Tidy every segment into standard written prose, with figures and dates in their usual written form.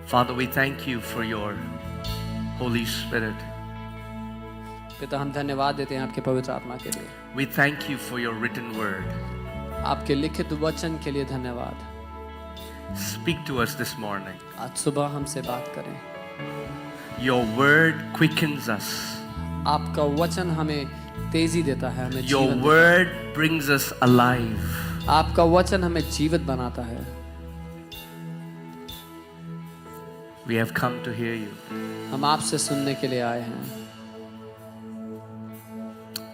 Father, we thank you for your Holy Spirit. पिता हम धन्यवाद देते हैं आपके पवित्र आत्मा के लिए, We thank you for your written word. आपके लिखित वचन के लिए धन्यवाद। Speak to us this morning. आज सुबह हमसे बात करें। Your word quickens us. आपका वचन हमें तेजी देता है, हमें Your जीवन word brings us alive. देता है। आपका वचन हमें जीवित बनाता है। We have come to hear you. हम आपसे सुनने के लिए आए हैं,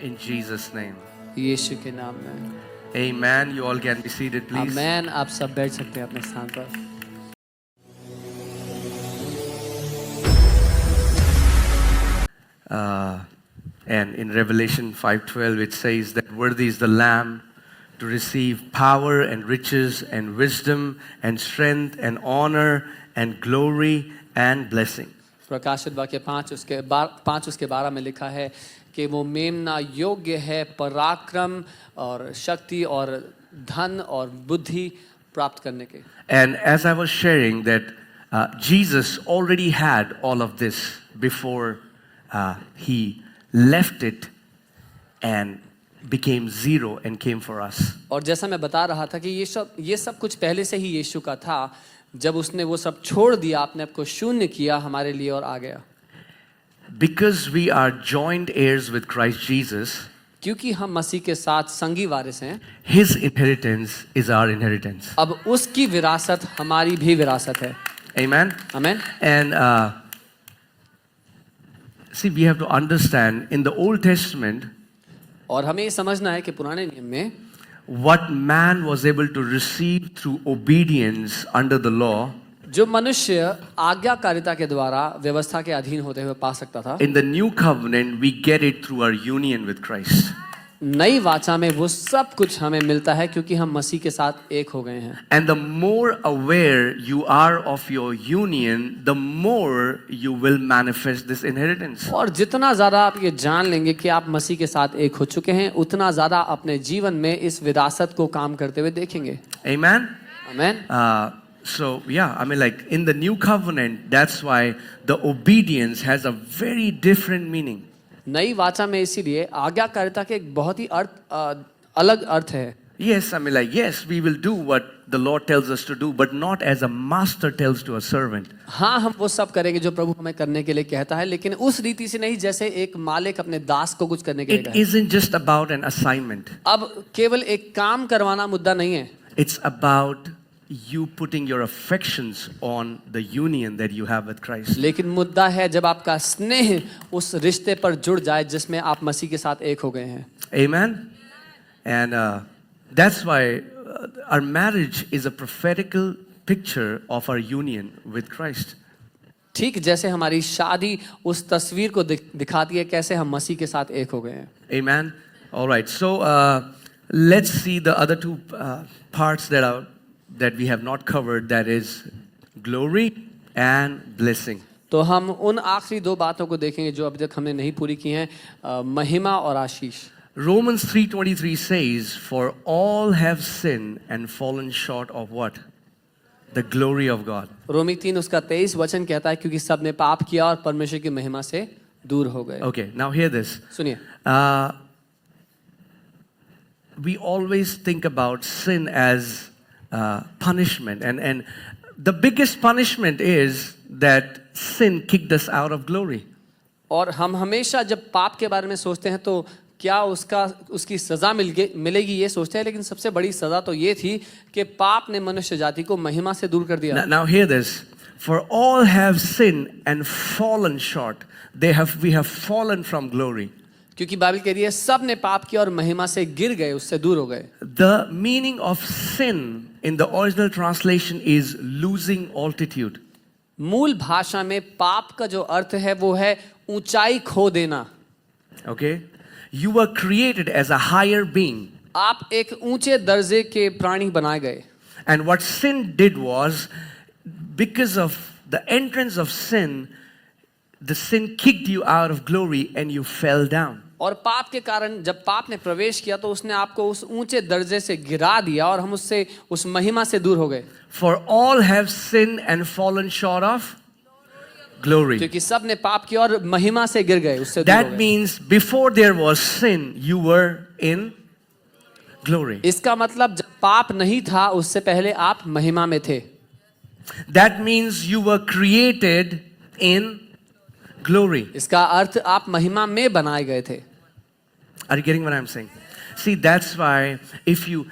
In Jesus' name. यीशु के नाम में। Amen. You all can be seated, please. आमेन। आप सब बैठ सकते हैं अपने स्थान पर। And in Revelation 5:12 it says that worthy is the Lamb to receive power and riches and wisdom and strength and honor and glory and blessing. प्रकाशित वाक्य 5 उसके 12 में लिखा है कि वो मेमना योग्य है पराक्रम और शक्ति और धन और बुद्धि प्राप्त करने के। And as I was sharing that Jesus already had all of this before he left it and became zero and came for us. और जैसा मैं बता रहा था कि ये सब कुछ पहले से ही यीशु का था, जब उसने वो सब छोड़ दिया, अपने आप को शून्य किया हमारे लिए और आ गया। Because we are joint heirs with Christ Jesus, क्योंकि हम मसीह के साथ संगी वारिस हैं, his inheritance is our inheritance. अब उसकी विरासत हमारी भी विरासत है। Amen. Amen. And see, we have to understand in the Old Testament और हमें ये समझना है कि पुराने नियम में what man was able to receive through obedience under the law, जो मनुष्य आज्ञाकारिता के द्वारा व्यवस्था के अधीन होते हुए पा सकता था, in the new covenant we get it through our union with Christ. नई वाचा में वो सब कुछ हमें मिलता है क्योंकि हम मसीह के साथ एक हो गए हैं। And the more aware you are of your union, the more you will manifest this inheritance. और जितना ज़्यादा आप ये जान लेंगे कि आप मसीह के साथ एक हो चुके हैं, उतना ज़्यादा अपने जीवन में इस विरासत को काम करते हुए देखेंगे। Amen. Amen. So yeah, I mean, like in the new covenant, that's why the obedience has a very different meaning. नई वाचा में इसीलिए आज्ञाकारिता के एक बहुत ही अलग अर्थ है। Yes, I mean, like yes, we will do what the Lord tells us to do, but not as a master tells to a servant. हाँ, हम वो सब करेंगे जो प्रभु हमें करने के लिए कहता है, लेकिन उस रीति से नहीं जैसे एक मालिक अपने दास को कुछ करने के लिए It कहता है। isn't just about an assignment. अब केवल एक काम करवाना मुद्दा नहीं है। It's about you putting your affections on the union that you have with Christ. लेकिन मुद्दा है जब आपका स्नेह उस रिश्ते पर जुड़ जाए जिसमें आप मसीह के साथ एक हो गए हैं। Amen. And that's why our marriage is a prophetical picture of our union with Christ. ठीक जैसे हमारी शादी उस तस्वीर को दिखाती है कैसे हम मसीह के साथ एक हो गए हैं। Amen. All right. So let's see the other two parts that we have not covered. That is glory and blessing. तो हम उन आखिरी दो बातों को देखेंगे जो अभी तक हमने नहीं पूरी की हैं, महिमा और आशीष। Romans 3:23 says, "For all have sinned and fallen short of what? The glory of God." रोमी 3 उसका 23 वचन कहता है क्योंकि सब ने पाप किया और परमेश्वर की महिमा से दूर हो गए। Okay, now hear this. सुनिए, We always think about sin as punishment, and the biggest punishment is that sin kicked us out of glory. और हम हमेशा जब पाप के बारे में सोचते हैं तो क्या उसकी सजा मिलेगी ये सोचते हैं, लेकिन सबसे बड़ी सजा तो ये थी कि पाप ने मनुष्य जाति को महिमा से दूर कर दिया। Now hear this. For all have sinned and fallen short. We have fallen from glory. क्योंकि बाइबल कह रही है सब ने पाप किया और महिमा से गिर गए, उससे दूर हो गए। The meaning of sin in the original translation is losing altitude. मूल भाषा में पाप का जो अर्थ है वो है ऊंचाई खो देना। Okay? You were created as a higher being. आप एक ऊंचे दर्जे के प्राणी बनाए गए। And what sin did was, because of the entrance of sin, the sin kicked you out of glory and you fell down. और पाप के कारण जब पाप ने प्रवेश किया तो उसने आपको उस ऊंचे दर्जे से गिरा दिया और हम उससे उस महिमा से दूर हो गए. For all have sinned and fallen short of glory. क्योंकि सब ने पाप किया और महिमा से गिर गए, उससे दूर हो That गए. means before there was sin, you were in glory. इसका मतलब जब पाप नहीं था उससे पहले आप महिमा में थे. That means you were created in glory. इसका अर्थ आप महिमा में बनाए गए थे. Are you getting what I'm saying? See, that's why if you,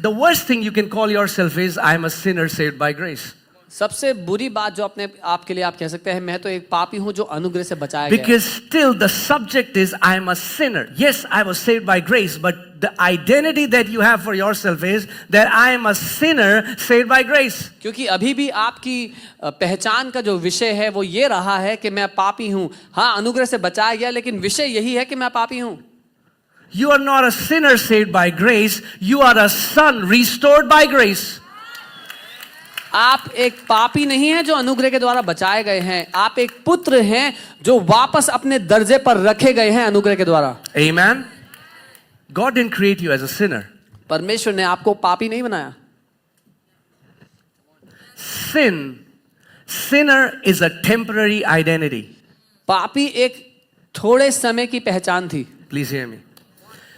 the worst thing you can call yourself is, I'm a sinner saved by grace. सबसे बुरी बात जो अपने आप के लिए आप कह सकते हैं, मैं तो एक पापी हूं जो अनुग्रह से बचाया गया है. Because still the subject is, I'm a sinner. Yes, I was saved by grace, but the identity that you have for yourself is that I am a sinner saved by grace. क्योंकि अभी भी आपकी पहचान का जो विषय है वो ये रहा है कि मैं पापी हूं. हाँ, अनुग्रह से बचाया गया, लेकिन विषय यही है कि मैं पापी हूं. You are not a sinner saved by grace. You are a son restored by grace. आप एक पापी नहीं हैं जो अनुग्रह के द्वारा बचाए गए हैं. आप एक पुत्र हैं जो वापस अपने दर्जे पर रखे गए हैं अनुग्रह के द्वारा. Amen. God didn't create you as a sinner. परमेश्वर ने आपको पापी नहीं बनाया. Sinner is a temporary identity. पापी एक थोड़े समय की पहचान थी. Please hear me.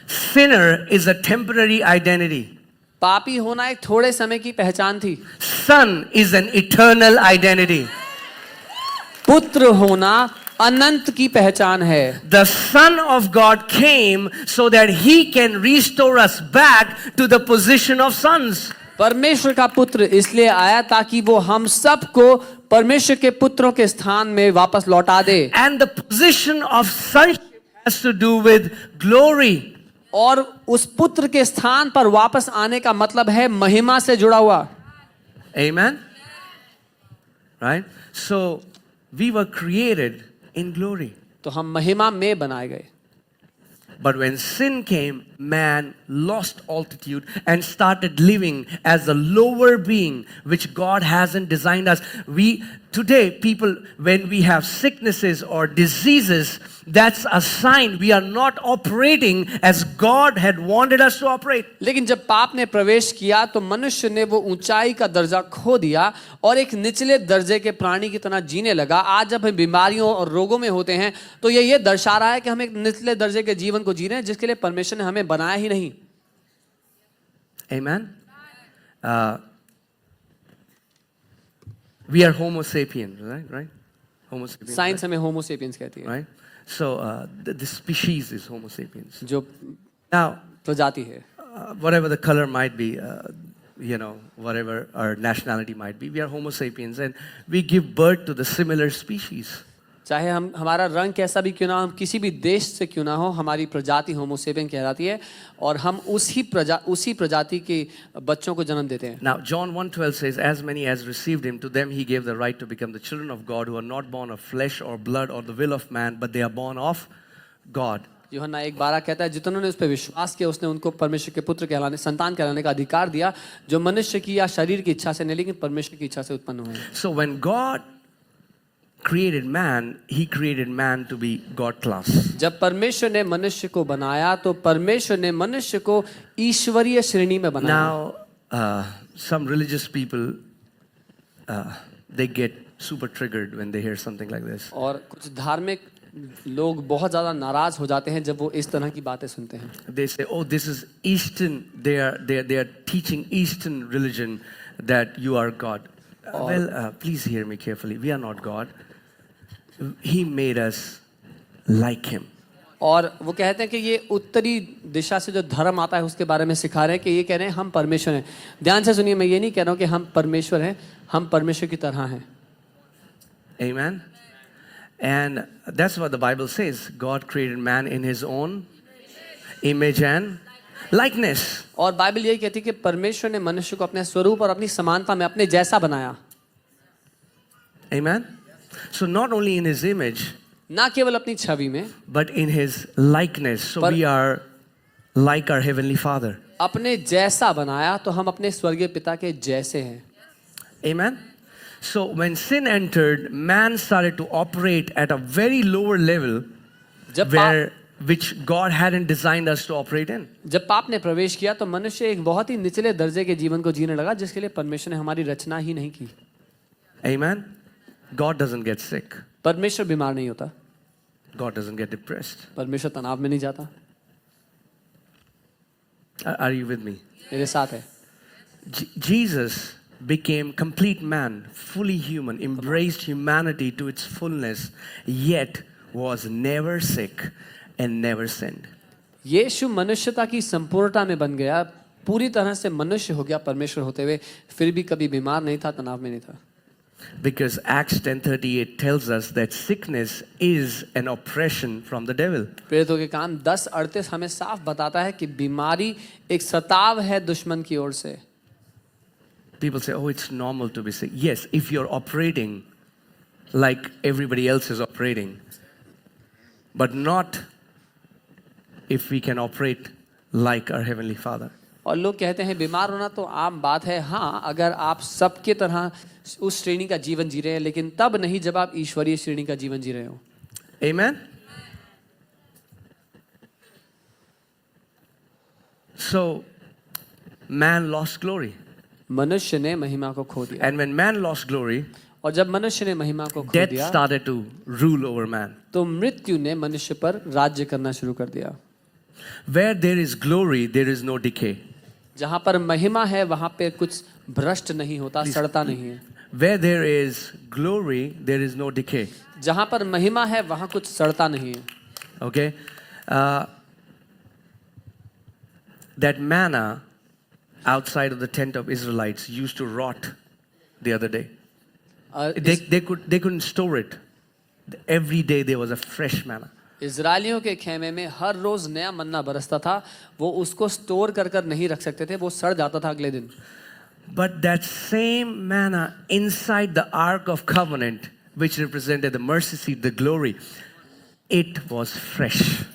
Sinner is a temporary identity. पापी होना एक थोड़े समय की पहचान थी. Son is an eternal identity. पुत्र होना अनंत की पहचान है. The Son of God came so that He can restore us back to the position of sons. परमेश्वर का पुत्र इसलिए आया ताकि वो हम सबको परमेश्वर के पुत्रों के स्थान में वापस लौटा दे. And the position of sonship has to do with glory. और उस पुत्र के स्थान पर वापस आने का मतलब है महिमा से जुड़ा हुआ. Amen. Right? So we were created in glory. तो हम महिमा में बनाए गए. But when sin came, man lost altitude and started living as a lower being, which God hasn't designed us. Today, people, when we have sicknesses or diseases, that's a sign we are not operating as God had wanted us to operate. लेकिन जब पाप ने प्रवेश किया तो मनुष्य ने वो ऊंचाई का दर्जा खो दिया और एक निचले दर्जे के प्राणी की तरह जीने लगा. आज जब हम बीमारियों और रोगों में होते हैं तो ये दर्शा रहा है कि हम एक निचले दर्जे के जीवन को जी रहे हैं जिसके लिए परमेश्वर ने हमें बनाया ही नहीं. Amen. We are Homo sapiens, right? Homo sapiens. Science हमें होमो सेपियंस कहती है. Right? So the species is Homo sapiens. जो Now, प्रजाति है. whatever the color might be, whatever our nationality might be, we are Homo sapiens, and we give birth to the similar species. चाहे हमारा रंग कैसा भी क्यों ना हो, हम किसी भी देश से क्यों ना हो, हमारी प्रजाति होमो सेपियन कहलाती है और हम उसी प्रजाति के बच्चों को जन्म देते हैं. Now, John 1:12 says, "As many as received him, to them he gave the right to become the children of God, who are not born of flesh or blood or the will of man, but they are born of God." यूहन्ना 1:12 कहता है, जितनों ने उस पर विश्वास किया उसने उनको परमेश्वर के पुत्र कहलाने, संतान कहलाने का अधिकार दिया, जो मनुष्य की या शरीर की इच्छा से नहीं लेकिन परमेश्वर की इच्छा से उत्पन्न हुए हैं. So when God created man, he created man to be God class. जब परमेश्वर ने मनुष्य को बनाया तो परमेश्वर ने मनुष्य को ईश्वरीय श्रेणी में बनाया. Now, some religious people, they get super triggered when they hear something like this. और कुछ धार्मिक लोग बहुत ज़्यादा नाराज हो जाते हैं जब वो इस तरह की बातें सुनते हैं. They say, "Oh, this is Eastern. They are teaching Eastern religion that you are God." Well, please hear me carefully. We are not God. He made us like Him. और वो कहते हैं कि ये उत्तरी दिशा से जो धर्म आता है उसके बारे में सिखा रहे हैं कि ये कह रहे हैं हम परमेश्वर हैं. ध्यान से सुनिए, मैं ये नहीं कह रहा हूँ कि हम परमेश्वर हैं, हम परमेश्वर की तरह हैं. Amen. And that's what the Bible says. God created man in His own image and likeness. और बाइबल यही कहती है कि परमेश्वर ने मनुष्य को अपने स्वरूप और अपनी समानता में अपने जैसा बनाया. Amen. So not only in His image, ना केवल अपनी छवि में, but in His likeness. So we are like our Heavenly Father. अपने जैसा बनाया तो हम अपने स्वर्गीय पिता के जैसे हैं. Amen. So when sin entered, man started to operate at a very lower level, जब which God hadn't designed us to operate in. जब पाप ने प्रवेश किया तो मनुष्य एक बहुत ही निचले दर्जे के जीवन को जीने लगा जिसके लिए परमेश्वर ने हमारी रचना ही नहीं की। Amen? God doesn't get sick. परमेश्वर बीमार नहीं होता, God doesn't get depressed. परमेश्वर तनाव में नहीं जाता। Are you with me? मेरे साथ है। Jesus became complete man, fully human, embraced humanity to its fullness, yet was never sick and never sinned. यीशु मनुष्यता की संपूर्णता में बन गया, पूरी तरह से मनुष्य हो गया परमेश्वर होते हुए, फिर भी कभी बीमार नहीं था, तनाव में नहीं था। Because Acts 10:38 tells us that sickness is an oppression from the devil. प्रेरितों के काम 10:38 हमें साफ बताता है कि बीमारी एक सताव है दुश्मन की ओर से। People say, oh, it's normal to be sick. Yes, if you're operating like everybody else is operating, but not if we can operate like our Heavenly Father. और लोग कहते हैं बीमार होना तो आम बात है। हाँ, अगर आप सबके तरह उस श्रेणी का जीवन जी रहे हैं, लेकिन तब नहीं जब आप ईश्वरीय श्रेणी का जीवन जी रहे हो। Amen? So, man lost glory. मनुष्य ने महिमा को खो दिया, And when man lost glory, और जब मनुष्य ने महिमा को खो death दिया started to rule over man. तो मृत्यु ने मनुष्य पर राज्य करना शुरू कर दिया। Where there is glory, there is no decay. जहाँ पर महिमा है वहाँ पे कुछ भ्रष्ट नहीं होता, सड़ता नहीं है। Where there is glory, there is no decay. जहाँ पर महिमा है वहाँ कुछ सड़ता नहीं है। Okay? That manna outside of the tent of Israelites used to rot the other day. They couldn't store it. Every day there was a fresh manna. इजरायलियों के खेमे में हर रोज नया मन्ना बरसता था, वो उसको स्टोर कर कर नहीं रख सकते थे, वो सड़ जाता था अगले दिन। But that same manna inside the Ark of Covenant, which represented the mercy seat, the glory, it was fresh.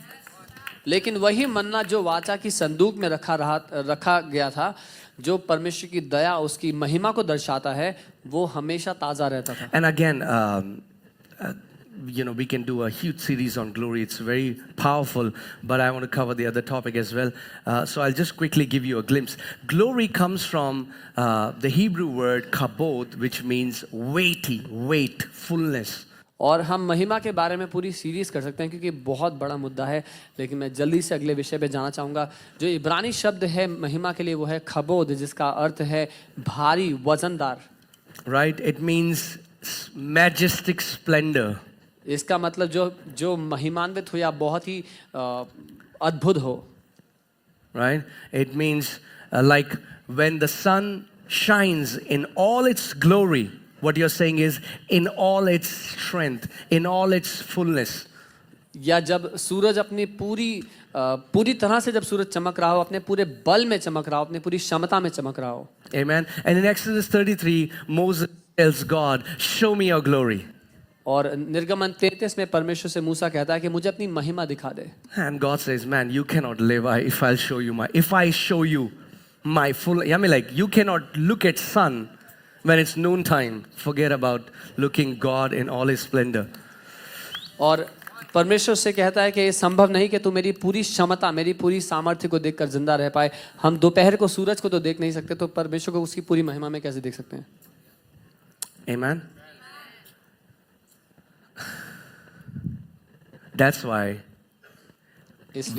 लेकिन वही मन्ना जो वाचा की संदूक में रखा गया था, जो परमेश्वर की दया उसकी महिमा को दर्शाता है, वो हमेशा ताजा रहता था। And again, we can do a huge series on glory. It's very powerful, but I want to cover the other topic as well. So I'll just quickly give you a glimpse. Glory comes from the Hebrew word kabod, which means weighty, weight, fullness. और हम महिमा के बारे में पूरी series कर सकते हैं क्योंकि बहुत बड़ा मुद्दा है, लेकिन मैं जल्दी से अगले विषय पे जाना चाहूँगा। जो इब्रानी शब्द है महिमा के लिए वो है खबोद, जिसका अर्थ है भारी, वजनदार। Right? It means majestic splendor. इसका मतलब जो महिमान्वित हो या बहुत ही अद्भुत हो। Right? It means like when the sun shines in all its glory, what you're saying is in all its strength, in all its fullness. या जब सूरज अपनी पूरी तरह से जब सूरज चमक रहा हो, अपने पूरे बल में चमक रहा हो, अपनी पूरी क्षमता में चमक रहा हो। Amen. And in Exodus 33, Moses tells God, show me your glory. और निर्गमन 33 में परमेश्वर से मूसा कहता है कि मुझे अपनी महिमा दिखा दे। And God says, man, you cannot live if I show you my full, you cannot look at sun when it's noontime. Forget about looking God in all his splendor. और परमेश्वर से कहता है कि ये संभव नहीं कि तू मेरी पूरी क्षमता, मेरी पूरी सामर्थ्य को देखकर जिंदा रह पाए। हम दोपहर को सूरज को तो देख नहीं सकते, तो परमेश्वर को उसकी पूरी महिमा में कैसे देख सकते हैं? Amen. That's why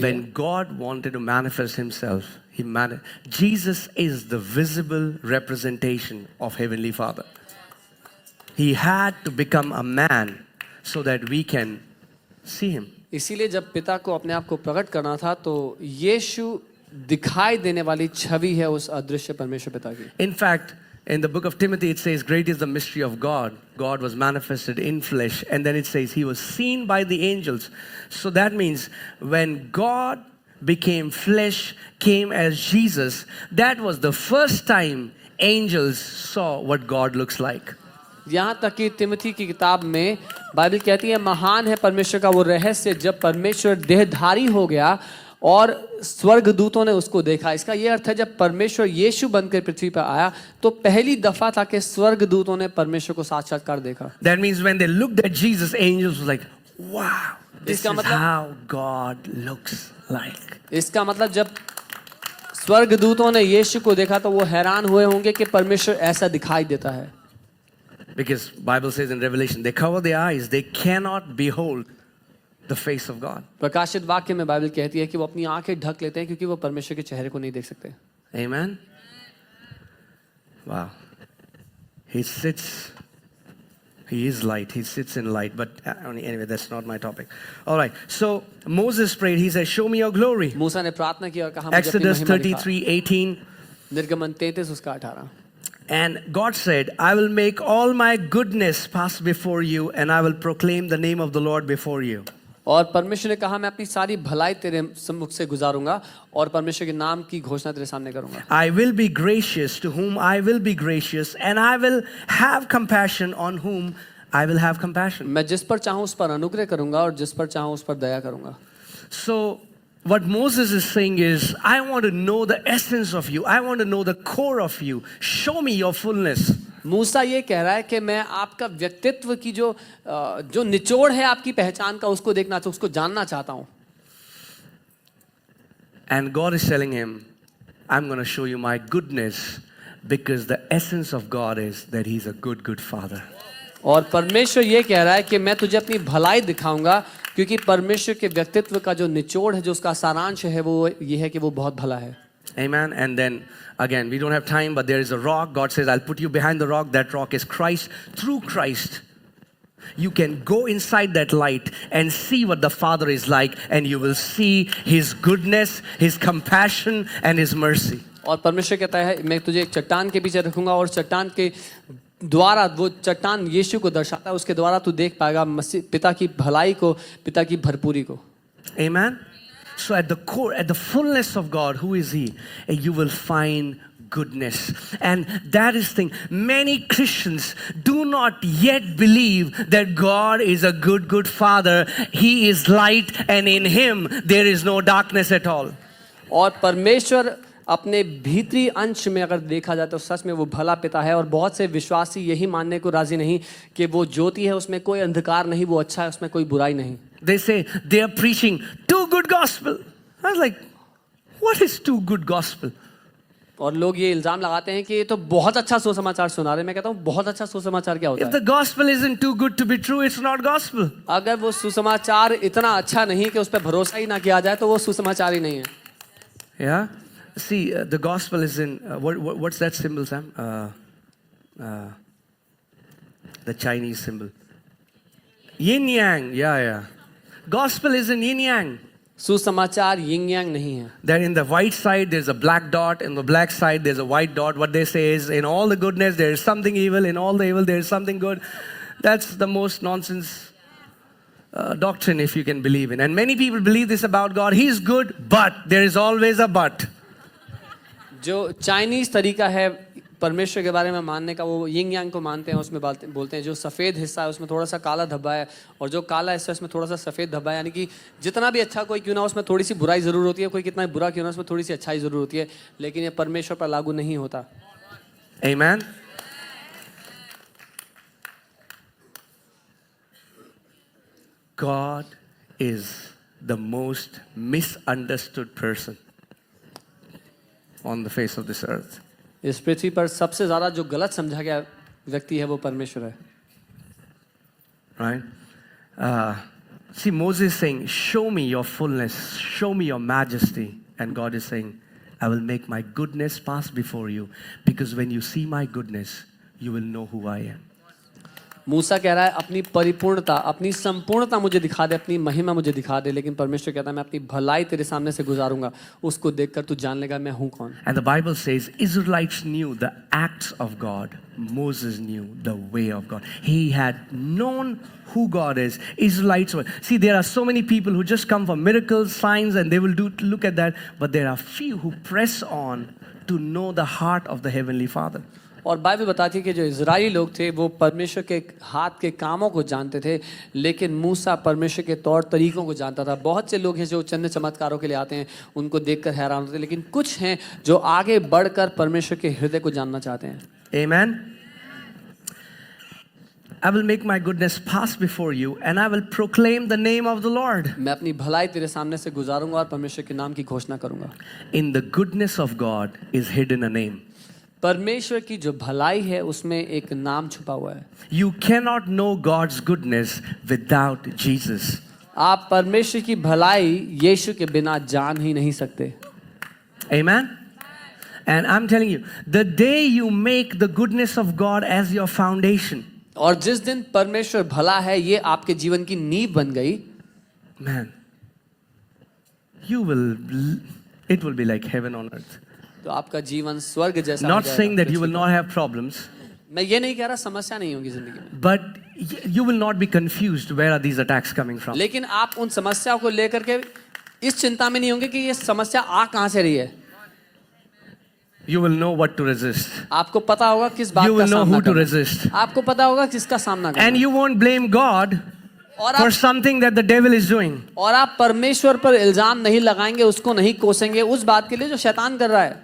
when God wanted to manifest himself, Jesus is the visible representation of Heavenly Father. He had to become a man so that we can see him. इसीलिए जब पिता को अपने आप को प्रकट करना था तो यीशु दिखाई देने वाली छवि है उस अदृश्य परमेश्वर पिता की। In fact, in the book of Timothy it says, great is the mystery of God. God was manifested in flesh, and then it says he was seen by the angels. So that means when God became flesh, came as Jesus, that was the first time angels saw what God looks like. यहाँ तक कि तिमोथी की किताब में Bible कहती है महान है परमेश्वर का वो रहस्य, जब परमेश्वर देहधारी हो गया और स्वर्गदूतों ने उसको देखा। इसका ये अर्थ है जब परमेश्वर यीशु बनकर पृथ्वी पर आया तो पहली दफा था कि स्वर्गदूतों ने परमेश्वर को साक्षात्कार देखा। That means when they looked at Jesus, angels were like, wow. This इसका is मतलब how God looks like. इसका मतलब जब स्वर्गदूतों ने यीशु को देखा तो वो हैरान हुए होंगे कि परमेश्वर ऐसा दिखाई देता है. Because Bible says in Revelation, they cover their eyes, they cannot behold the face of God. प्रकाशित वाक्य में बाइबल कहती है कि वो अपनी आंखें ढक लेते हैं क्योंकि वो परमेश्वर के चेहरे को नहीं देख सकते. Amen? Wow. He is light, he sits in light, but anyway, that's not my topic. All right, so Moses prayed, he said, show me your glory. मूसा ने प्रार्थना की और कहा मुझे अपनी Exodus महिमा दिखा. 33:18. निर्गमन 33 उसका 18. And God said, I will make all my goodness pass before you, and I will proclaim the name of the Lord before you. और परमेश्वर ने कहा मैं अपनी सारी भलाई तेरे सम्मुख से गुजारूंगा और परमेश्वर के नाम की घोषणा तेरे सामने करूंगा. I will be gracious to whom I will be gracious, and I will have compassion on whom I will have compassion. मैं जिस पर चाहूं उस पर अनुग्रह करूंगा और जिस पर चाहूं उस पर दया करूंगा. So what Moses is saying is, I want to know the essence of you. I want to know the core of you. Show me your fullness. मूसा ये कह रहा है कि मैं आपका व्यक्तित्व की जो निचोड़ है आपकी पहचान का उसको देखना चाहता हूं, उसको जानना चाहता हूं. And God is telling him, I'm going to show you my goodness, because the essence of God is that he's a good father. और परमेश्वर ये कह रहा है कि मैं तुझे अपनी भलाई दिखाऊंगा क्योंकि परमेश्वर के व्यक्तित्व का जो निचोड़ है, जो उसका सारांश है, वो ये है कि वो बहुत भला है. Amen. And then again, we don't have time, but there is a rock. God says, I'll put you behind the rock. That rock is Christ. Through Christ, you can go inside that light and see what the Father is like, and you will see his goodness, his compassion, and his mercy. और परमेश्वर कहता है मैं तुझे एक चट्टान के पीछे रखूंगा और चट्टान के द्वारा, वो चट्टान यीशु को दर्शाता है, उसके द्वारा तू देख पाएगा मसीह, पिता की भलाई को, पिता की भरपूरी को. Amen. So at the core, at the fullness of God, who is he? You will find goodness. And that is the thing. Many Christians do not yet believe that God is a good father. He is light, and in him there is no darkness at all. और परमेश्वर अपने भीतरी अंश में अगर देखा जाए तो सच में वो भला पिता है. और बहुत से विश्वासी यही मानने को राजी नहीं कि वो ज्योति है, उसमें कोई अंधकार नहीं, वो अच्छा है, उसमें कोई बुराई नहीं. They say they are preaching too good gospel. I was like, what is too good gospel? और लोग ये इल्जाम लगाते हैं कि ये तो बहुत अच्छा सुसमाचार सुना रहे हैं. मैं कहता हूँ बहुत अच्छा सुसमाचार क्या होता If है? the gospel isn't too good to be true, it's not gospel. अगर वो सुसमाचार इतना अच्छा नहीं कि उस पर भरोसा ही ना किया जाए तो वो सुसमाचार ही नहीं है. Yeah. See, the gospel is in what's that symbol, Sam? The Chinese symbol. Yin yang. Yeah. Gospel is in yin yang. सुसमाचार यिंग यांग नहीं है. That in the white side there's a black dot, in the black side there's a white dot. What they say is, in all the goodness there is something evil, in all the evil there is something good. That's the most nonsense doctrine, if you can believe in. And many people believe this about God. He's good, but there is always a but. जो Chinese तरीका है परमेश्वर के बारे में मानने का, वो यिंग यांग को मानते हैं. उसमें बोलते हैं जो सफ़ेद हिस्सा है उसमें थोड़ा सा काला धब्बा है और जो काला हिस्सा है उसमें थोड़ा सा सफ़ेद धब्बा है. यानी कि जितना भी अच्छा कोई क्यों ना उसमें थोड़ी सी बुराई ज़रूर होती है, कोई कितना बुरा क्यों ना उसमें थोड़ी सी अच्छाई ज़रूर होती है, लेकिन ये परमेश्वर पर लागू नहीं होता. Amen. God is the most misunderstood person on the face of this earth. इस पृथ्वी पर सबसे ज़्यादा जो गलत समझा गया व्यक्ति है वो परमेश्वर है. Right? See, Moses is saying, show me your fullness, show me your majesty. And God is saying, I will make my goodness pass before you, because when you see my goodness, you will know who I am. मूसा कह रहा है अपनी परिपूर्णता, अपनी संपूर्णता मुझे दिखा दे, अपनी महिमा मुझे दिखा दे. लेकिन परमेश्वर कहता है मैं अपनी भलाई तेरे सामने से गुजारूंगा, उसको देखकर तू जान लेगा मैं हूं कौन. And the Bible says Israelites knew the acts of God. Moses knew the way of God. He had known who God is. Israelites were. See, there are so many people who just come for miracles, signs, and they will look at that. But there are few who press on to know the heart of the Heavenly Father. और Bible बताती है कि जो Israeli लोग थे वो परमेश्वर के हाथ के कामों को जानते थे, लेकिन मूसा परमेश्वर के तौर तरीकों को जानता था. बहुत से लोग हैं जो चंद चमत्कारों के लिए आते हैं, उनको देखकर हैरान होते हैं, लेकिन कुछ हैं जो आगे बढ़कर परमेश्वर के हृदय को जानना चाहते हैं. Amen. I will make my goodness pass before you, and I will proclaim the name of the Lord. मैं अपनी भलाई तेरे सामने से गुजारूंगा और परमेश्वर के नाम की घोषणा करूंगा. In the goodness of God is hidden a name. परमेश्वर की जो भलाई है उसमें एक नाम छुपा हुआ है. You cannot know God's goodness without Jesus. आप परमेश्वर की भलाई यीशु के बिना जान ही नहीं सकते. Amen? And I'm telling you, the day you make the goodness of God as your foundation, और जिस दिन परमेश्वर भला है ये आपके जीवन की नींव बन गई, man, it will be like heaven on earth. तो आपका जीवन स्वर्ग जैसा हो Not जाएगा. saying that you will not have problems, मैं ये नहीं कह रहा समस्या नहीं होगी जिंदगी में, but you will not be confused where are these attacks coming from. लेकिन आप उन समस्याओं को लेकर के इस चिंता में नहीं होंगे कि ये समस्या आ कहां से रही है. You will know what to resist. आपको पता होगा किस बात You का will know सामना who to करना. resist. आपको पता होगा किसका सामना करना. And you won't blame God और for आप something that the devil is doing. और आप परमेश्वर पर इल्जाम नहीं लगाएंगे, उसको नहीं कोसेंगे उस बात के लिए जो शैतान कर रहा है.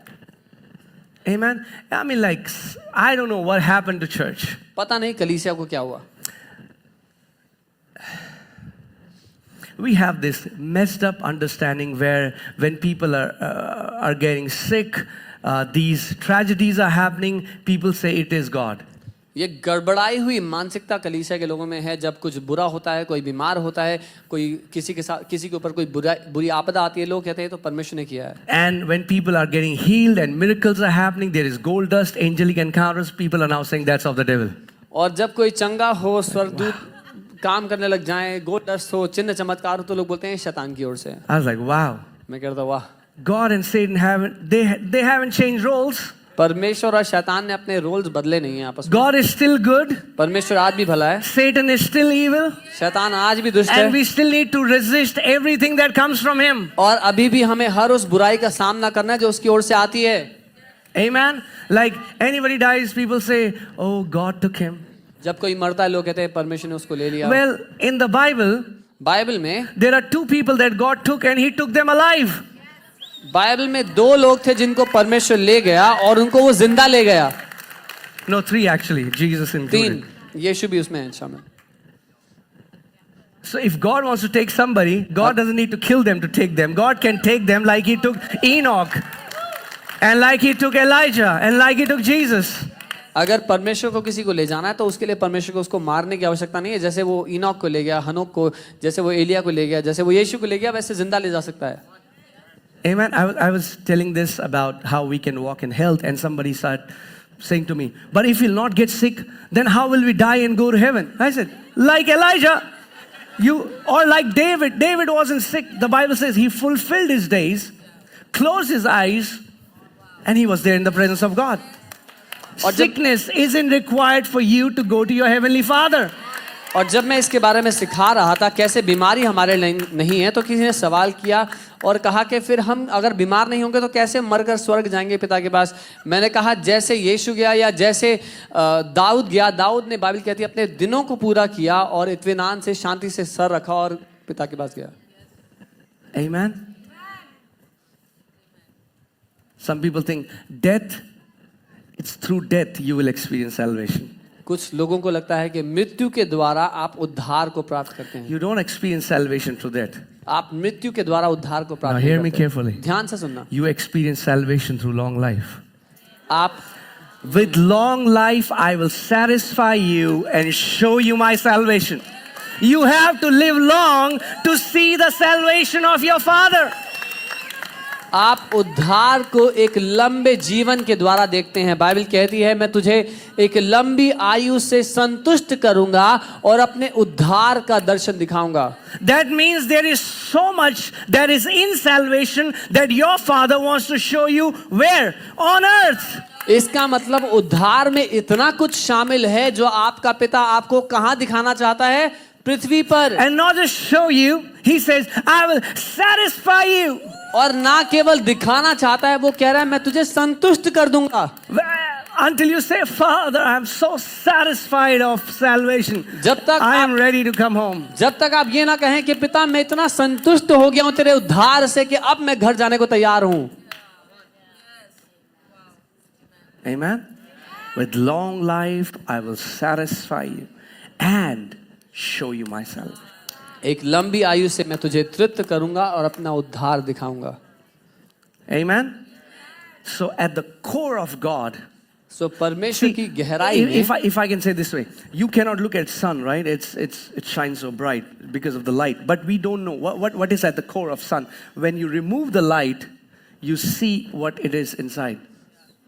Amen? I mean, like, I don't know what happened to church. पता नहीं कलीसिया को क्या हुआ. We have this messed up understanding where when people are getting sick, these tragedies are happening, people say it is God. ये गड़बड़ाई हुई मानसिकता कलीसिया के लोगों में है. जब कुछ बुरा होता है, कोई बीमार होता है, कोई किसी के ऊपर कोई बुरी आपदा आती है, लोग कहते हैं तो परमेश्वर ने किया है. And when people are getting healed and miracles are happening, there is gold dust, angelic encounters, people are now saying that's of the devil. और जब कोई चंगा हो, स्वर्गदूत काम करने लग जाएं, गोल्ड डस्ट हो, चिन्ह चमत्कार हो, तो लोग बोलते हैं शैतान की ओर से. I was like, wow. मैं कहता हूँ वाह, God and Satan haven't changed roles. परमेश्वर और शैतान ने अपने रोल्स बदले नहीं हैं आपस में. God is still good. परमेश्वर आज भी भला है, Satan is still evil. शैतान आज भी दुष्ट And है. we still need to resist everything that comes from him. और अभी भी हमें हर उस बुराई का सामना करना है जो उसकी ओर से आती है. Amen? Like anybody dies, people say, oh, God took him. जब कोई मरता है लोग कहते हैं परमेश्वर ने उसको ले लिया. Well, in the Bible, Bible में there are two people that God took and he took them alive. Bible में दो लोग थे जिनको परमेश्वर ले गया और उनको वो जिंदा ले गया. No, three actually, Jesus included. 3, यीशु भी उसमें है शामिल. So if God wants to take somebody, God doesn't need to kill them to take them. God can take them like he took Enoch and like he took Elijah and like he took Jesus. अगर परमेश्वर को किसी को ले जाना है तो उसके लिए परमेश्वर को उसको मारने की आवश्यकता नहीं है. जैसे वो इनोक को ले गया, हनोक को, जैसे वो एलिया को ले गया, जैसे वो यीशु को ले गया, वैसे जिंदा ले जा सकता है. Amen. I was telling this about how we can walk in health, and somebody started saying to me, but if we'll not get sick, then how will we die and go to heaven? I said, like Elijah, or like David. David wasn't sick. The Bible says he fulfilled his days, closed his eyes, and he was there in the presence of God. Sickness isn't required for you to go to your heavenly Father. और जब मैं इसके बारे में सिखा रहा था कैसे बीमारी हमारे नहीं है, तो किसी ने सवाल किया और कहा कि फिर हम अगर बीमार नहीं होंगे तो कैसे मरकर स्वर्ग जाएंगे पिता के पास. मैंने कहा जैसे यीशु गया या जैसे दाऊद गया. दाऊद ने, बाइबल कहती है, अपने दिनों को पूरा किया और इत्मीनान से, शांति से सर रखा और पिता के पास गया. Amen. Some people think death, it's through death you will experience salvation. कुछ लोगों को लगता है कि मृत्यु के द्वारा आप उद्धार को प्राप्त करते हैं. You don't experience salvation through death. आप मृत्यु के द्वारा उद्धार को Now प्राप्त hear me करते हैं. carefully. ध्यान से सुनना. You experience salvation through long life. आप With long life, I will satisfy you and show you my salvation. You have to live long to see the salvation of your Father. आप उद्धार को एक लंबे जीवन के द्वारा देखते हैं. बाइबल कहती है मैं तुझे एक लंबी आयु से संतुष्ट करूंगा और अपने उद्धार का दर्शन दिखाऊंगा. That means there is so much that is in salvation that your Father wants to show you where? On earth. इसका मतलब उद्धार में इतना कुछ शामिल है जो आपका पिता आपको कहां दिखाना चाहता है? पृथ्वी पर. And not just show you, he says, I will satisfy you. और ना केवल दिखाना चाहता है, वो कह रहा है मैं तुझे संतुष्ट कर दूंगा. Until you say, Father, I am so satisfied of salvation. जब तक I am ready to come home. जब तक आप ये ना कहें कि पिता मैं इतना संतुष्ट हो गया हूं तेरे उद्धार से कि अब मैं घर जाने को तैयार हूं. Amen. With long life, I will satisfy you and show you myself. एक लंबी आयु से मैं तुझे तृप्त करूंगा और अपना उद्धार दिखाऊंगा. Amen? So at the core of God, सो परमेश्वर की गहराई में, if I can say this way, you cannot look at sun, right? It shines so bright because of the light. But we don't know what is at the core of sun. When you remove the light, you see what it is inside.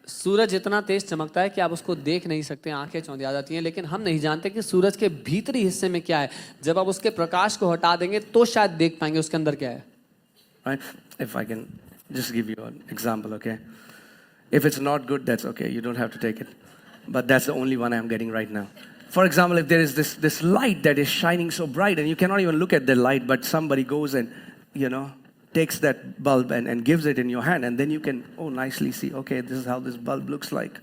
सूरज इतना तेज चमकता है कि आप उसको देख नहीं सकते, आंखें चौंधिया जाती हैं, लेकिन हम नहीं जानते कि सूरज के भीतरी हिस्से में क्या है. जब आप उसके प्रकाश को हटा देंगे तो शायद देख पाएंगे उसके अंदर क्या है. Right? If I can just give you an example, okay? If it's not good, that's okay. You don't have to take it. But that's the only one I'm getting right now. For example, if there is this light that is shining so bright and you cannot even look at the light, but somebody goes and, takes that bulb and gives it in your hand, and then you can, nicely see, okay, this is how this bulb looks like.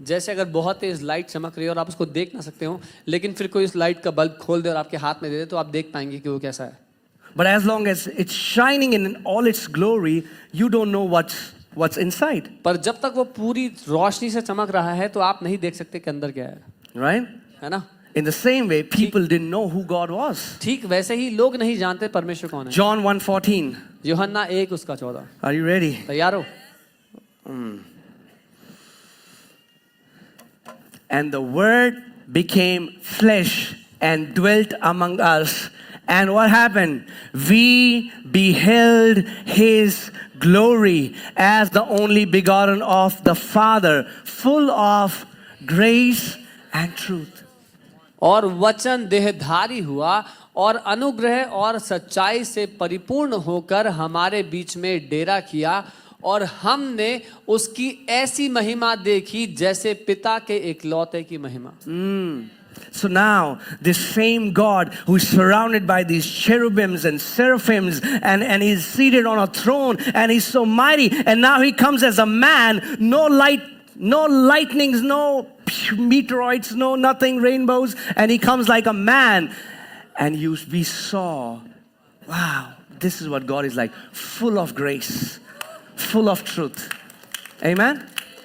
जैसे अगर बहुत तेज light चमक रही है और आप उसको देख ना सकते हो, लेकिन फिर कोई उस लाइट का बल्ब खोल दे और आपके हाथ में दे दे, तो आप देख पाएंगे कि वो कैसा है. But as long as it's shining in all its glory, you don't know what's inside. पर जब तक वो पूरी रोशनी से चमक रहा है तो आप नहीं देख सकते कि अंदर क्या है. Right? है ना. In the same way, people didn't know who God was. ठीक वैसे ही लोग नहीं जानते परमेश्वर कौन है. John 1:14. यूहन्ना 1:14. Are you ready? तैयार हो? And the word became flesh and dwelt among us. And what happened? We beheld his glory as the only begotten of the Father, full of grace and truth. और वचन देहधारी हुआ और अनुग्रह और सच्चाई से परिपूर्ण होकर हमारे बीच में डेरा किया, और हमने उसकी ऐसी महिमा देखी जैसे पिता के एकलौते की महिमा. So now, this same God who is surrounded by these cherubims and seraphims and he's seated on a throne and he's so mighty, and now he comes as a man, no lightnings, no meteoroids, no nothing, rainbows, and he comes like a man. And we saw, wow, this is what God is like, full of grace, full of truth. Amen?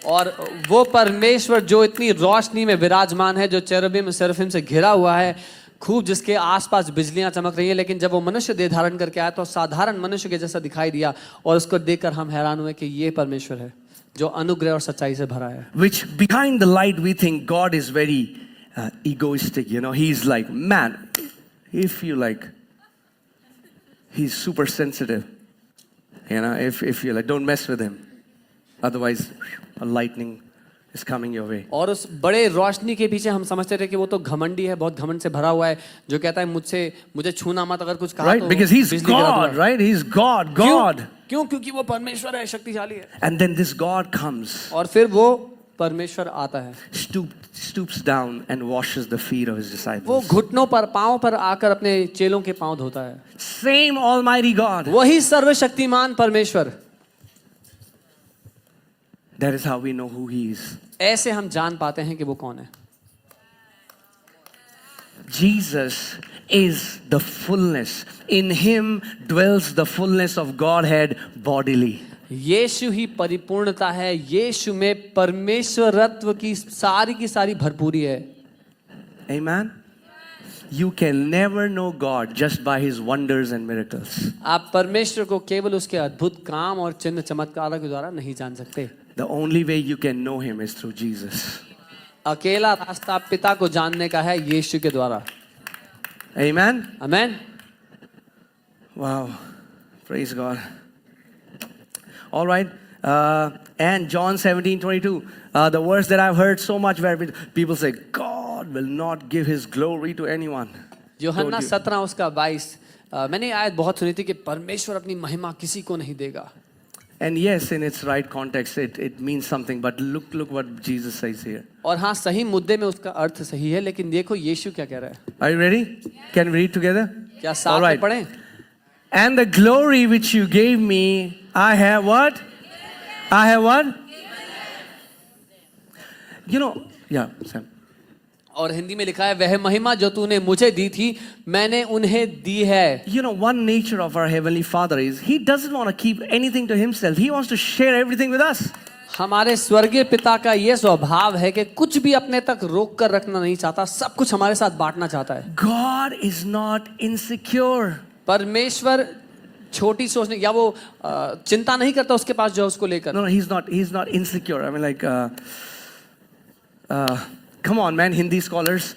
और वो परमेश्वर जो इतनी रोशनी में विराजमान है, जो cherubim seraphim से घिरा हुआ है, खूब जिसके आसपास बिजलियां चमक रही हैं, लेकिन जब वो मनुष्य देह धारण करके आया तो साधारण मनुष्य के जैसा दिखाई दिया, और उसको देखकर हम हैरान हुए कि ये परमेश्वर है जो अनुग्रह और सच्चाई से भरा है. Which behind the light we think God is very egoistic, he's like, man, if you like, he's super sensitive, if you like, don't mess with him, otherwise a lightning is coming your way. और उस बड़े रोशनी के पीछे हम समझते थे कि वो तो घमंडी है, बहुत घमंड से भरा हुआ है, जो कहता है मुझे छूना मत, अगर कुछ कहा right? तो Because he's बिजली गिरा God, दूंगा. right? He's God. क्यों? क्योंकि वो परमेश्वर है, शक्तिशाली है. And then this God comes, और फिर वो परमेश्वर आता है, stoops down and washes the feet of his वो disciples. घुटनों पर, पांव पर आकर अपने चेलों के पांव धोता है. Same Almighty God. वही सर्वशक्तिमान परमेश्वर. That is how we know who he is. ऐसे हम जान पाते हैं कि वो कौन है. Jesus is the fullness. In him dwells the fullness of Godhead bodily. यीशु ही परिपूर्णता है, यीशु में परमेश्वरत्व की सारी भरपूरी है. Amen? You can never know God just by his wonders and miracles. आप परमेश्वर को केवल उसके अद्भुत काम और चिन्ह चमत्कारों के द्वारा नहीं जान सकते. The only way you can know him is through Jesus. अकेला रास्ता पिता को जानने का है यीशु के द्वारा. Amen? Amen. Wow. Praise God. All right. And John 17:22. The words that I've heard so much where people say, God will not give his glory to anyone. यूहन्ना 17:22. मैंने आयत बहुत सुनी थी कि परमेश्वर अपनी महिमा किसी को नहीं देगा. And yes, in its right context, it means something. But look what Jesus says here. और हाँ, सही मुद्दे में उसका अर्थ सही है, लेकिन देखो यीशु क्या कह रहा है. Are you ready? Can we read together? क्या साथ में पढ़ें? And the glory which you gave me, I have what? I have what? Yeah, Sam. और हिंदी में लिखा है, वह महिमा जो तूने मुझे दी थी मैंने उन्हें दी है. One nature of our Heavenly Father is He doesn't want to keep anything to Himself. He wants to share everything with us. हमारे स्वर्गीय पिता का यह स्वभाव है कि कुछ भी अपने तक रोक कर रखना नहीं चाहता, सब कुछ हमारे साथ बांटना चाहता है। God is not insecure. परमेश्वर छोटी सोचने या वो चिंता नहीं करता उसके पास जो है उसको लेकर। No, he's not insecure. I mean, like, come on, man, Hindi scholars.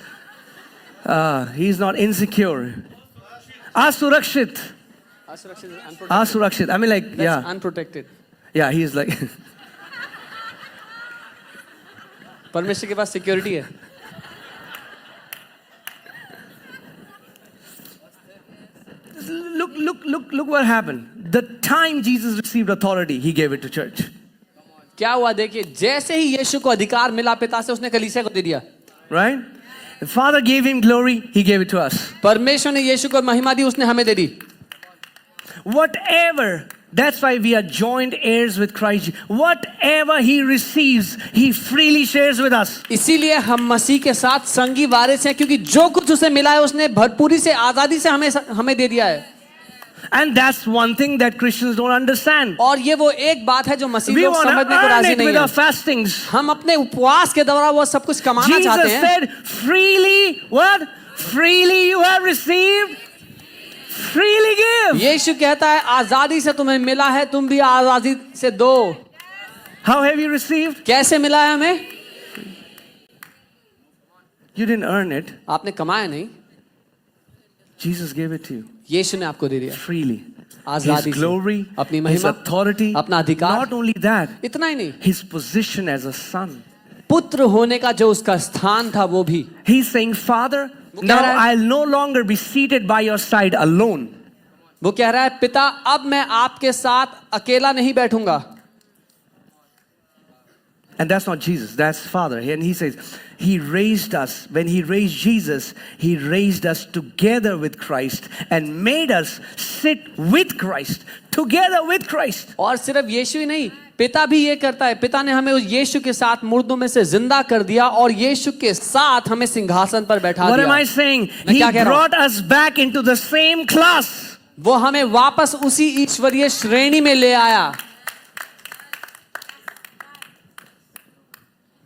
He's not insecure. Asurakshit. Asurakshit. I mean, like, That's yeah. unprotected. Yeah, he's like, परमेश्वर के पास सिक्योरिटी है। look what happened. The time Jesus received authority, he gave it to church. क्या हुआ देखिए, जैसे ही यीशु को अधिकार मिला पिता से, उसने कलीसिया को दे दिया। Right? The Father gave him glory, he gave it to us. परमेश्वर ने यीशु को महिमा दी, उसने हमें दे दी। Whatever, that's why we are joint heirs with Christ. Whatever he receives, he freely shares with us. इसीलिए हम मसीह के साथ संगी वारिस हैं, क्योंकि जो कुछ उसे मिला है उसने भरपूरी से, आजादी से हमें दे दिया है। And that's one thing that Christians don't understand. और ये वो एक बात है जो मसीह We लोग want to समझने को earn राजी it नहीं with है। our fastings. हम अपने उपवास के द्वारा वो सब कुछ कमाना चाहते Jesus हैं। said, freely, what? Freely you have received, freely give. यीशु कहता है आजादी से तुम्हें मिला है, तुम भी आजादी से दो। How have you received? कैसे मिला है हमें? You didn't earn it. आपने कमाया नहीं, Jesus gave it to you यीशु ने आपको दे दिया freely. आजादी His से। glory, अपनी His महिमा, authority. अपना अधिकार। Not only that, इतना ही नहीं, His position as a son. पुत्र होने का जो उसका स्थान था वो भी। He's saying, Father, वो कह now रहा है- I'll no longer be seated by your side alone. वो कह रहा है पिता, अब मैं आपके साथ अकेला नहीं बैठूंगा। And that's not Jesus, that's Father. And he says, He raised us. When He raised Jesus, He raised us together with Christ and made us sit with Christ, together with Christ. और सिर्फ यीशु ही नहीं, पिता भी ये करता है। पिता ने हमें उस यीशु के साथ मुर्दों में से जिंदा कर दिया और यीशु के साथ हमें सिंहासन पर बैठा What दिया। am I saying? मैं He क्या कह रहा हूं? brought us back into the same class. वो हमें वापस उसी ईश्वरीय श्रेणी में ले आया।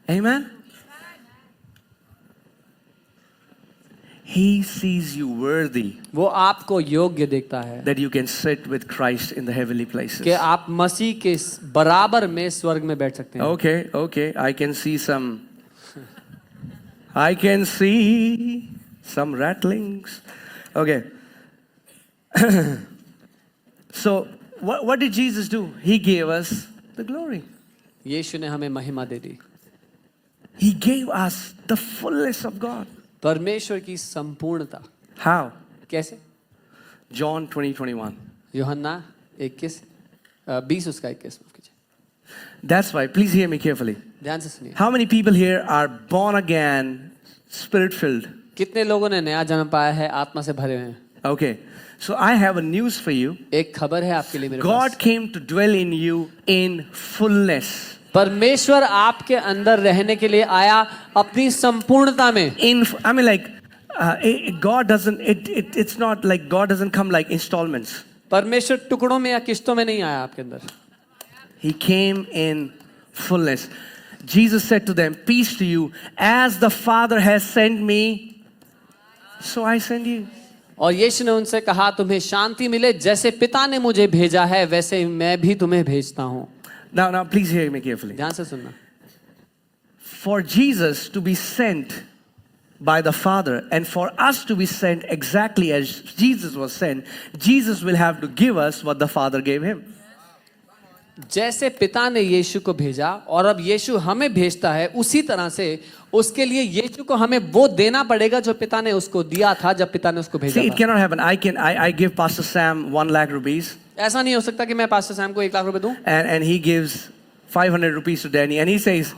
Amen? He sees you worthy वो आपको योग्य देखता है that you can sit with Christ in the heavenly places. कि आप मसीह के बराबर में स्वर्ग में बैठ सकते हैं। Okay, I can see some rattlings. Okay. So, what did Jesus do? He gave us the glory. यीशु ने हमें महिमा दे दी। He gave us the fullness of God. परमेश्वर की संपूर्णता। How? कैसे? John 20:21. यूहन्ना 20 उसका 21 माफ कीजिए। That's why, please hear me carefully. ध्यान से सुनिए। How many people here are born again, spirit filled? कितने लोगों ने नया जन्म पाया है, आत्मा से भरे हुए हैं? Okay. So I have a news for you. एक खबर है आपके लिए मेरे God pass. came to dwell in you in fullness. परमेश्वर आपके अंदर रहने के लिए आया अपनी संपूर्णता में। I mean, like, God doesn't, it's not like God doesn't come like installments. परमेश्वर टुकड़ों में या किस्तों में नहीं आया आपके अंदर। He came in fullness. Jesus said to them, peace to you, as the Father has sent me, so I send you. और यीशु ने उनसे कहा, तुम्हें शांति मिले, जैसे पिता ने मुझे भेजा है वैसे ही मैं भी तुम्हें भेजता हूँ। Now, please hear me carefully. ध्यान से सुनना। For Jesus to be sent by the Father and for us to be sent exactly as Jesus was sent, Jesus will have to give us what the Father gave him. जैसे पिता ने यीशु को भेजा और अब यीशु हमें भेजता है, उसी तरह से उसके लिए यीशु को हमें वो देना पड़ेगा जो पिता ने उसको दिया था जब पिता ने उसको भेजा See, it था। cannot happen. I give Pastor Sam 1 lakh rupees ऐसा नहीं हो सकता कि मैं पास्टर सैम को 1 लाख रुपए दूं and he gives 500 rupees to Danny and he says,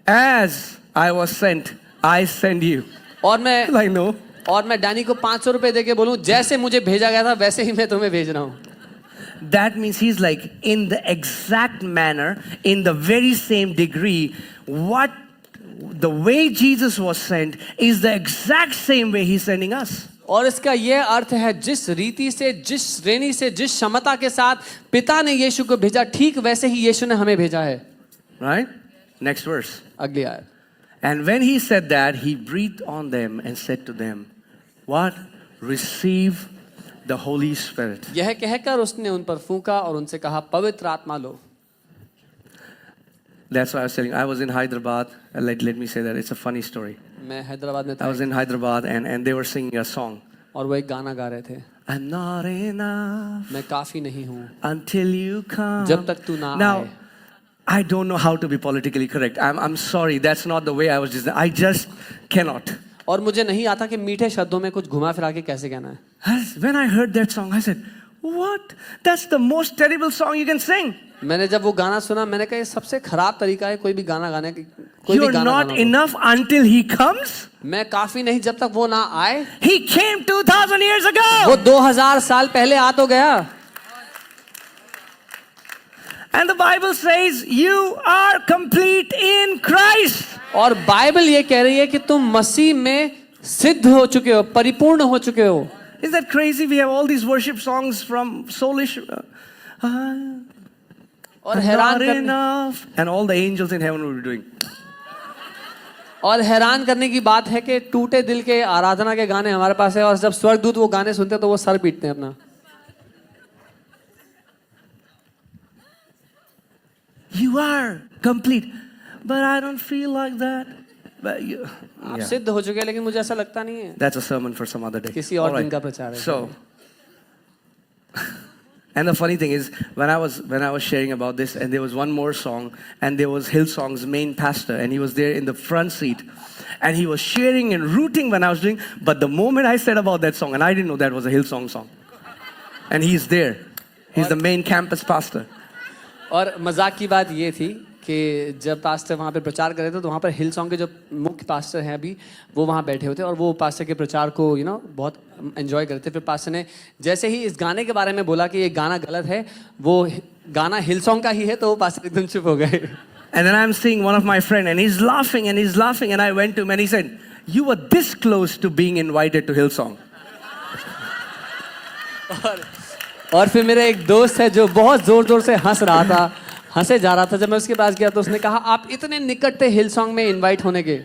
as I was sent, I send you. और मैं Like, no. और मैं डैनी को 500 रुपए देके बोलूं, जैसे मुझे भेजा गया था वैसे ही मैं तुम्हें भेज रहा हूं। That means he's like in the exact manner, in the very same degree, what the way Jesus was sent is the exact same way he's sending us. और इसका यह अर्थ है, जिस रीति से, जिस श्रेणी से, जिस क्षमता के साथ पिता ने यीशु को भेजा, ठीक वैसे ही यीशु ने हमें भेजा है। Right? Next verse. अगली आयत। And when he said that, he breathed on them and said to them, what? Receive the Holy Spirit. यह कहकर उसने उन पर फूंका और उनसे कहा, पवित्र आत्मा लो। That's why I was telling you, I was in Hyderabad. Let me say that. It's a funny story. मैं हैदराबाद में I was था in Hyderabad and they were singing a song. और वो एक गाना गा रहे थे, I'm not enough मैं काफी नहीं हूँ until you come. जब तक तू ना Now, आए। I don't know how to be politically correct. I'm sorry. That's not the way I was just. I just cannot. और मुझे नहीं आता कि मीठे शब्दों में कुछ घुमा फिरा के कैसे कहना है। When I heard that song, I said, what? That's the most terrible song you can sing. मैंने जब वो गाना सुना, मैंने कहा ये सबसे खराब तरीका है कोई भी गाना गाने की, कोई भी You're गाना not गाना हो। enough until he comes. मैं काफी नहीं जब तक वो ना आए। He came 2,000 years वो ago. 2000 साल पहले आ तो गया। And the Bible says you are complete in Christ. और बाइबल ये कह रही है कि तुम मसीह में सिद्ध हो चुके हो, परिपूर्ण हो चुके हो। Isn't that crazy? We have all these worship songs from Soulish. और हैरान Not करने enough. And all the angels in heaven will be doing. और हैरान करने की बात है कि टूटे दिल के आराधना के गाने हमारे पास है, और जब स्वर्गदूत वो गाने सुनते हैं तो वो सर पीटते हैं अपना। You are complete. But I don't feel like that. But you, आप yeah. सिद्ध हो चुके हैं, लेकिन मुझे ऐसा लगता नहीं है। That's a sermon for some other day. किसी All और दिन right. का प्रचार है। So, and the funny thing is, when I was sharing about this, and there was one more song, and there was Hillsong's main pastor, and he was there in the front seat, and he was sharing and rooting when I was doing. But the moment I said about that song, and I didn't know that was a Hillsong song, and he's there, he's the main campus pastor. और मजाक की बात ये थी कि जब pastor वहाँ पे प्रचार कर रहे थे तो वहाँ पर हिलसॉन्ग के जो मुख्य पास्टर हैं अभी, वो वहाँ बैठे होते और वो पास्टर के प्रचार को बहुत एंजॉय करते। फिर पास्टर ने जैसे ही इस गाने के बारे में बोला कि ये गाना गलत है, वो गाना हिलसॉन्ग का ही है, तो वो पास्टर एकदम चुप हो गए। And then I'm seeing one of my friend, and he's laughing and he's laughing, and I went to him and he said, "You were this close to being invited to Hillsong." और फिर मेरा एक दोस्त है जो बहुत जोर जोर से हंसे जा रहा था। जब मैं उसके पास गया तो उसने कहा, आप इतने निकट थे हिलसॉन्ग में इनवाइट होने के।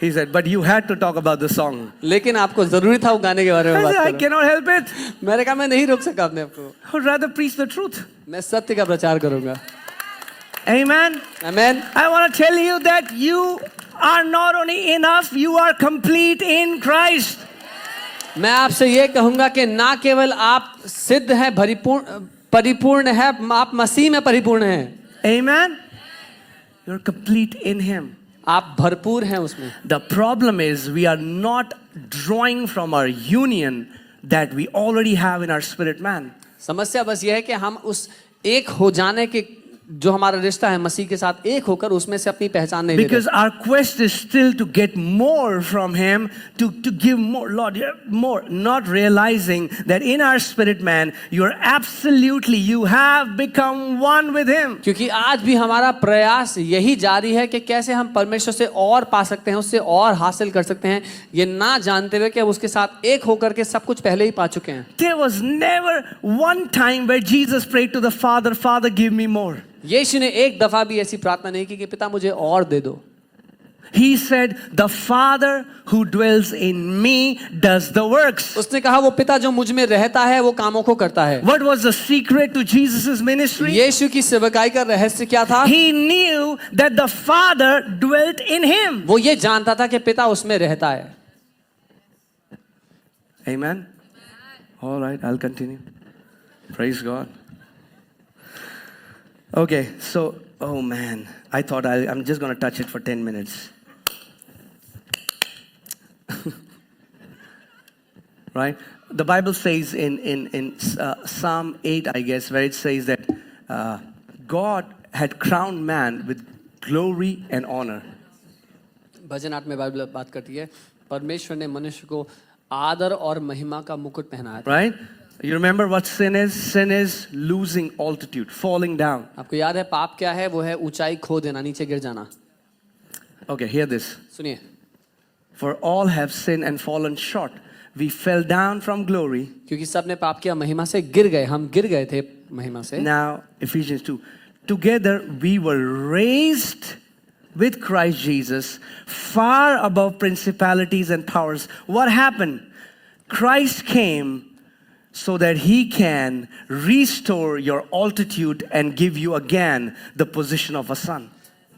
He said, "But you had to talk about the song." लेकिन आपको जरूरी था वो गाने के बारे में I बात said, "I करना। cannot help it. मैंने कहा मैं नहीं रोक सका अपने आप को, I would rather preach the truth." मैं सत्य का प्रचार करूंगा। Amen. Amen. I want to tell you that you are not only enough, you are complete in Christ. मैं आपसे ये कहूंगा कि ना केवल आप सिद्ध हैं, परिपूर्ण है, आप मसीह में परिपूर्ण हैं। Amen. You're complete in Him. आप भरपूर हैं उसमें। The problem is we are not drawing from our union that we already have in our spirit man. समस्या बस ये है कि हम उस एक हो जाने के जो हमारा रिश्ता है मसीह के साथ, एक होकर उसमें से अपनी पहचान नहीं Because our quest is still to get more from Him, to give more, Lord, more, not realizing that in our spirit man, you have become one with Him. क्योंकि आज भी हमारा प्रयास यही जारी है कि कैसे हम परमेश्वर से और पा सकते हैं, उससे और हासिल कर सकते हैं, ये ना जानते हुए कि हम उसके साथ एक होकर के सब कुछ पहले ही पा चुके हैं। There was never one time where Jesus prayed to the Father, "Father, give me more." यीशु ने एक दफा भी ऐसी प्रार्थना नहीं की कि पिता मुझे और दे दो। He said, "The Father who dwells in me does the works." उसने कहा वो पिता जो मुझ में रहता है वो कामों को करता है। What was the secret to Jesus' ministry? यीशु की सेवकाई का रहस्य क्या था? He knew that the Father dwelt in him. वो ये जानता था कि पिता उसमें रहता है। Amen. All right, I'll continue. Praise God. Okay, so, oh man, I thought I'm just going to touch it for 10 minutes. Right? The Bible says in Psalm 8, I guess, where it says that God had crowned man with glory and honor. भजन 8 में Bible बात करती है, परमेश्वर ने मनुष्य को आदर और महिमा का मुकुट पहनाया था। Right? You remember what sin is? Sin is losing altitude, falling down. आपको याद है पाप क्या है? वो है ऊंचाई खो देना, नीचे गिर जाना। Okay, hear this. सुनिए, For all have sinned and fallen short. We fell down from glory. क्योंकि सब ने पाप किया, महिमा से गिर गए, हम गिर गए थे महिमा से। Now, Ephesians 2. together we were raised with Christ Jesus far above principalities and powers. What happened? Christ came so that he can restore your altitude and give you again the position of a son.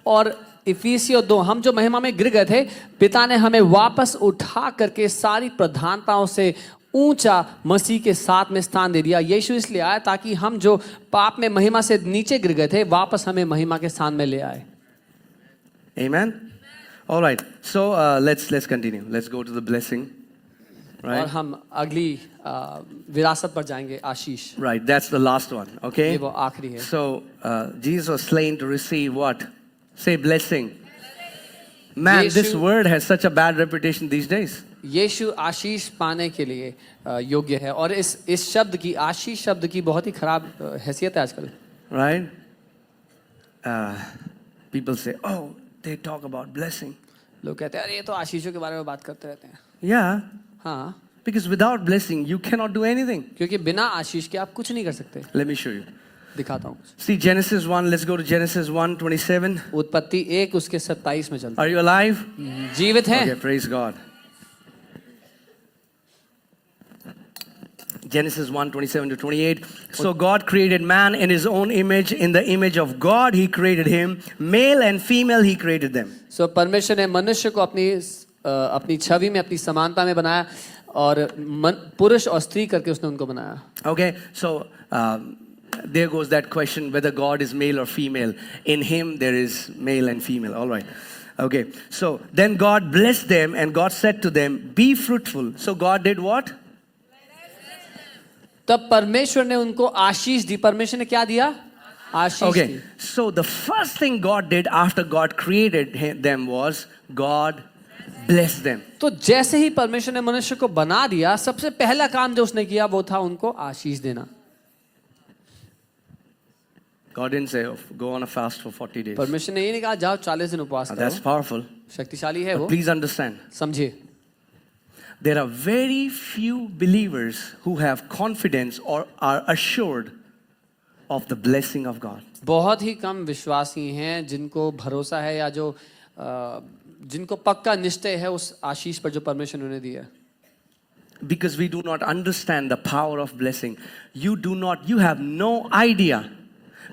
और इफिसियों 2, हम जो महिमा में गिर गए थे, पिता ने हमें वापस उठा करके सारी प्रधानताओं से ऊंचा मसीह के साथ में स्थान दे दिया। यीशु इसलिए आया ताकि हम जो पाप में महिमा से नीचे गिर गए थे, वापस हमें महिमा के स्थान में ले आए। Amen. All right. So let's continue. Let's go to the blessing. और Right. हम अगली विरासत पर जाएंगे, आशीष। Right. That's the last one. ये Okay. वो आखिरी है। So Jesus was slain to receive what? Say blessing. Man, this Yeshu- word has such a bad reputation these days. यीशु आशीष पाने के लिए योग्य है, और इस शब्द की, आशीष शब्द की बहुत ही खराब हैसियत है आजकल। Right? People say, oh, they talk about blessing. लोग कहते हैं अरे ये तो आशीषों के बारे में बात करते रहते हैं। Yeah. हाँ, Because without blessing, you cannot do anything. क्योंकि बिना आशीष के आप कुछ नहीं कर सकते। Let me show you. दिखाता हूँ। See Genesis 1. Let's go to Genesis 1:27. उत्पत्ति 1 उसके 27 में चलता Are you alive? है। जीवित हैं। Okay, praise God. Genesis 1:27-28. So God created man in his own image. In the image of God, he created him. Male and female, he created them. सो परमेश्वर ने मनुष्य को अपनी छवि में, अपनी समानता में बनाया, और पुरुष और स्त्री करके उसने उनको बनाया। Okay, so there goes that question whether God is male or female. In him, there is male and female. All right. Okay, so then God blessed them and God said to them, be fruitful. So God did what? तब परमेश्वर ने उनको आशीष दी। परमेश्वर ने क्या दिया? आशीष दी। Okay, so the first thing God did after God created them was God blessed them. तो जैसे ही परमेश्वर ने मनुष्य को बना दिया, सबसे पहला काम जो उसने किया वो था उनको आशीष देना। God didn't say, oh, go on a fast for 40 days. परमेश्वर ने ये नहीं कहा जाओ 40 दिन उपवास That's करो। powerful. शक्तिशाली है But वो, please understand, समझिए। there are very few believers who have confidence or are assured of the blessing of God. बहुत ही कम विश्वासी हैं जिनको भरोसा है या जो जिनको पक्का निश्चय है उस आशीष पर जो परमेश्वर ने उन्हें दिया। Because we do not understand the power of blessing. You have no idea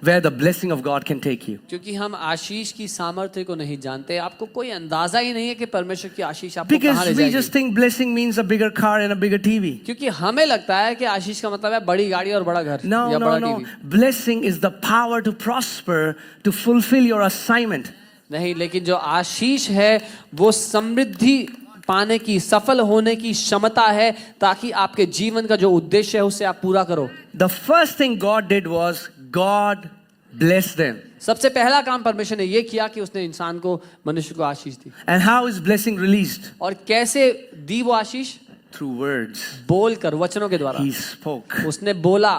where the blessing of God can take you. क्योंकि हम आशीष की सामर्थ्य को नहीं जानते, आपको कोई अंदाजा ही नहीं है कि परमेश्वर की आशीष आपको कहाँ Because ले we जाएगी। just think blessing means a bigger car and a bigger TV. क्योंकि हमें लगता है कि आशीष का मतलब है बड़ी गाड़ी और बड़ा घर No, या no, बड़ा no. TV. Blessing is the power to prosper, to fulfill your assignment. नहीं, लेकिन जो आशीष है वो समृद्धि पाने की, सफल होने की क्षमता है, ताकि आपके जीवन का जो उद्देश्य है उसे आप पूरा करो। The first thing God did was God blessed them. सबसे पहला काम परमेश्वर ने ये किया कि उसने इंसान को, मनुष्य को आशीष दी। And how is blessing released? और कैसे दी वो आशीष? Through words. बोल कर, वचनों के द्वारा। He spoke. उसने बोला।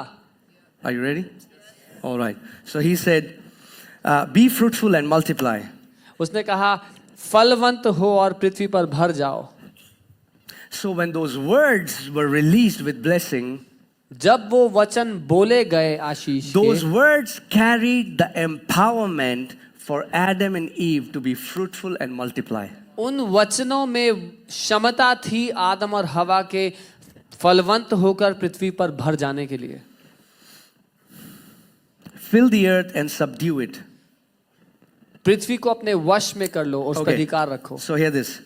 Are you ready? All right. So he said, be fruitful and multiply. उसने कहा फलवंत हो और पृथ्वी पर भर जाओ। So when those words were released with blessing, जब वो वचन बोले गए आशीष those के, words carried the empowerment for Adam and Eve to be fruitful and multiply. उन वचनों में क्षमता थी आदम और हवा के फलवंत होकर पृथ्वी पर भर जाने के लिए। Fill the earth and subdue it. पृथ्वी को अपने वश में कर लो, उस पर अधिकार रखो। So hear this.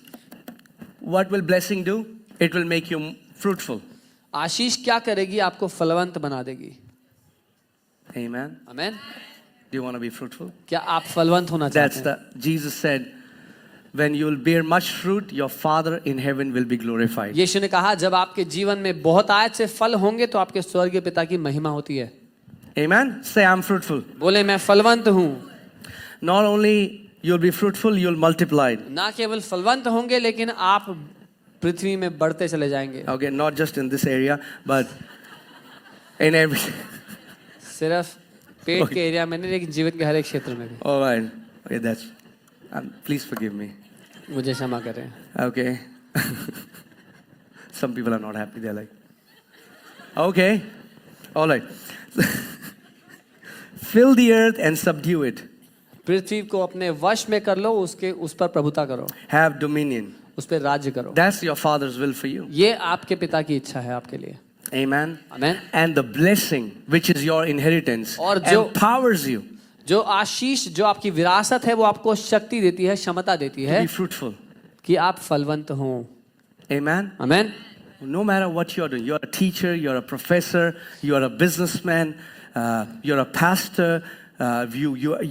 What will blessing do? It will make you fruitful. आशीष क्या करेगी? आपको फलवंत बना देगी। Amen. Amen. Do you want to be fruitful? क्या आप फलवंत होना That's चाहते हैं? Jesus said, when you will bear much fruit, your Father in heaven will be glorified. यीशु ने कहा जब आपके जीवन में बहुत आयत से फल होंगे तो आपके स्वर्गीय पिता की महिमा होती है। Amen. Say, I'm fruitful. बोले मैं फलवंत हूँ। Not only you'll be fruitful, you'll multiply. ना केवल फलवंत होंगे लेकिन आप पृथ्वी में बढ़ते चले जाएंगे। Okay, not just in this area, but in every. सिर्फ पेट के एरिया में नहीं, लेकिन जीवन के हर एक क्षेत्र में भी। All right. Okay, that's. Please forgive me. मुझे क्षमा करें। Okay. Some people are not happy. They're like, okay. All right. Fill the earth and subdue it. पृथ्वी को अपने वश में कर लो, उसके उस पर प्रभुता करो, Have dominion. उस पर राज्य करो। That's your Father's will for you. ये आपके पिता की इच्छा है आपके लिए। Amen. Amen. And the blessing, which is your inheritance, और जो- empowers you जो आशीष जो आपकी विरासत है वो आपको शक्ति देती है, क्षमता देती to है be fruitful. कि आप फलवंत हों। Amen. Amen. No matter what you're doing, you're a teacher, you're a professor, you're a businessman, you're a pastor,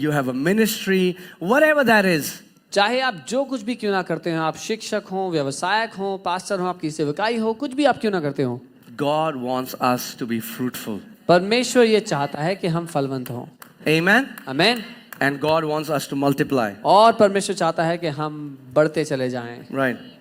you have a ministry, whatever that is. चाहे आप जो कुछ भी क्यों ना करते हो, आप शिक्षक हो, व्यवसायक हो, पास्टर हो, आपकी सेवकाई हो, कुछ भी आप क्यों ना करते हो, God wants us to be fruitful. परमेश्वर ये चाहता है कि हम फलवंत हों। Amen. Amen. And God wants us to multiply. और परमेश्वर चाहता है कि हम बढ़ते चले जाएं। Right.